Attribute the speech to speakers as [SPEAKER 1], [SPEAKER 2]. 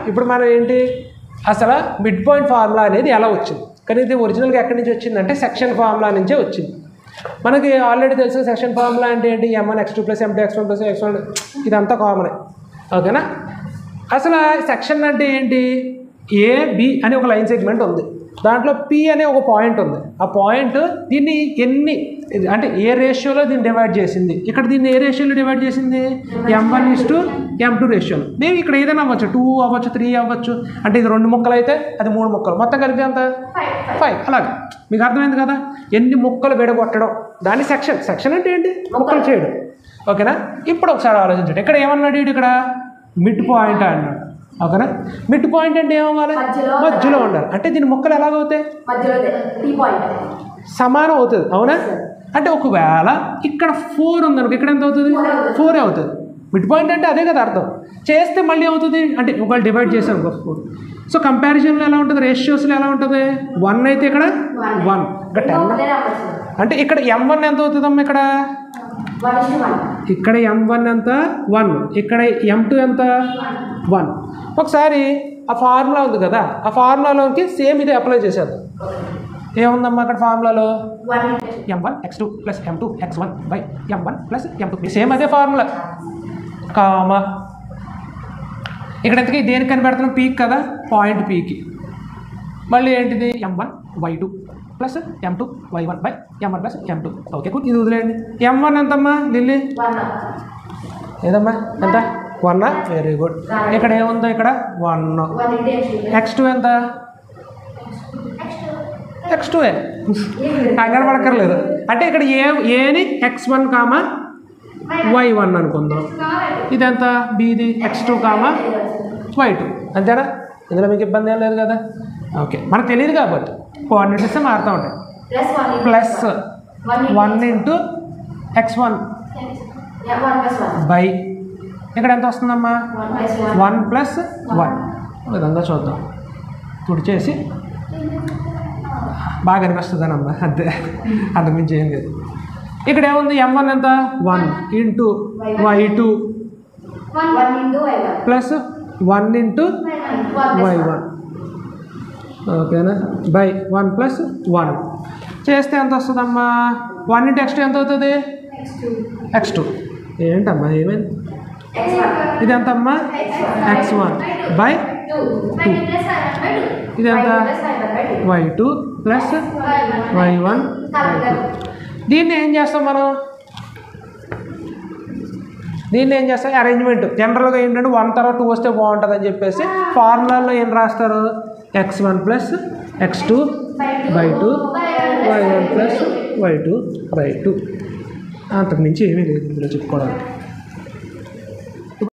[SPEAKER 1] ఇప్పుడు మనం ఏంటి అసలు మిడ్ పాయింట్ ఫార్ములా అనేది ఎలా వచ్చింది? కానీ ఇది ఒరిజినల్గా ఎక్కడి నుంచి వచ్చిందంటే సెక్షన్ ఫార్ములా నుంచే వచ్చింది. మనకి ఆల్రెడీ తెలుసు సెక్షన్ ఫార్ములా అంటే ఏంటి, m1 x2 + m2 x1 + x1 ఇదంతా కామనే. ఓకేనా? అసలు సెక్షన్ అంటే ఏంటి, ఏ బి అనే ఒక లైన్ సెగ్మెంట్ ఉంది, దాంట్లో పి అనే ఒక పాయింట్ ఉంది. ఆ పాయింట్ దీన్ని ఎన్ని అంటే ఏ రేషియోలో దీన్ని డివైడ్ చేసింది, ఇక్కడ దీన్ని ఏ రేషియోలో డివైడ్ చేసింది, m1:m2 రేషియోలో. మేము ఇక్కడ ఏదైనా అవ్వచ్చు, 2 అవ్వచ్చు, 3 అవ్వచ్చు. అంటే ఇది 2 ముక్కలు అయితే అది 3 ముక్కలు, మొత్తం కలిపి ఎంత 5. అలాగే మీకు అర్థమైంది కదా, ఎన్ని ముక్కలు విడగొట్టడం దాన్ని సెక్షన్. సెక్షన్ అంటే ఏంటి, ముక్కలు చేయడం. ఓకేనా? ఇప్పుడు ఒకసారి ఆలోచించండి, ఇక్కడ ఏమన్నాడు, ఇక్కడ మిడ్ పాయింట్ అన్నాడు. ఓకేనా? మిడ్ పాయింట్ అంటే ఏమవ్వాలి, మధ్యలో ఉండాలి. అంటే దీని ముక్కలు ఎలాగవుతాయి, సమానం అవుతుంది. అవునా? అంటే ఒకవేళ ఇక్కడ 4 ఉందనుకో, ఇక్కడ ఎంత అవుతుంది, 4 అవుతుంది. మిడ్ పాయింట్ అంటే అదే కదా అర్థం. చేస్తే మళ్ళీ అవుతుంది అంటే ఒకవేళ డివైడ్ చేసాం 4. సో కంపారిజన్లో ఎలా ఉంటుంది, రేషియోస్లో ఎలా ఉంటుంది, 1 అయితే ఇక్కడ 1, ఇక్కడ 10. అంటే ఇక్కడ m1 ఎంత అవుతుందమ్మా, ఇక్కడ m1 ఎంత 1, ఇక్కడ m2 ఎంత 1. ఒకసారి ఆ ఫార్ములా ఉంది కదా, ఆ ఫార్ములాలోకి సేమ్ ఇది అప్లై చేసేద్దాం. ఏముందమ్మా అక్కడ ఫార్ములాలో, m1 x2 + m2 x1 / m1 + m2. Same అదే ఫార్ములా, కామా ఇక్కడ ఎంతకి దేనికి కనిపెడుతున్నాం, పీక్ కదా, పాయింట్ పీకి. మళ్ళీ ఏంటిది m1 y2 + m2 y1 / m1 + m2. Okay, ఇది వదిలేయండి. m1 ఎంతమ్మా లిల్లీ, ఏదమ్మా ఎంత, 1. Very good. ఇక్కడ ఏముందో, ఇక్కడ 1. x2 ఎంత, x2 కంగారు పడక్కర్లేదు. అంటే ఇక్కడ ఏని x1, y1 అనుకుందాం. ఇదెంత బీది x2, y2. అంతేనా? ఇందులో మీకు ఇబ్బంది ఏం లేదు కదా. ఓకే, మనకు తెలియదు కాబట్టి కోఆర్డినేట్స్ మారుతూ ఉంటాయి. ప్లస్ 1 × x1 బై ఇక్కడ ఎంత వస్తుందమ్మా, 1 + 1. విధంగా చూద్దాం, తుడిచేసి బాగా అనిపిస్తుందనమ్మా, అంతే, అంతకుమించి ఏం లేదు. ఇక్కడ ఏముంది, m1 ఎంత, 1 × y2 ప్లస్ 1 × y1. ఓకేనా? బై 1 + 1 చేస్తే ఎంత వస్తుందమ్మా, 1 × x2 ఎంత అవుతుంది, x2. ఏంటమ్మా ఏమైంది, ఇది ఎంతమ్మా, x1 / 2. ఇది ఎంత, y2 + y1 / 2. దీన్ని ఏం చేస్తాం మనం, అరేంజ్మెంట్ జనరల్గా ఏంటంటే 1 తర్వాత 2 వస్తే బాగుంటుంది అని చెప్పేసి ఫార్ములాలో ఏం రాస్తారు, x1 + x2 / 2 y1 + y2 / 2. అంతకుమించి ఏమీ లేదు ఇందులో చెప్పుకోవడానికి.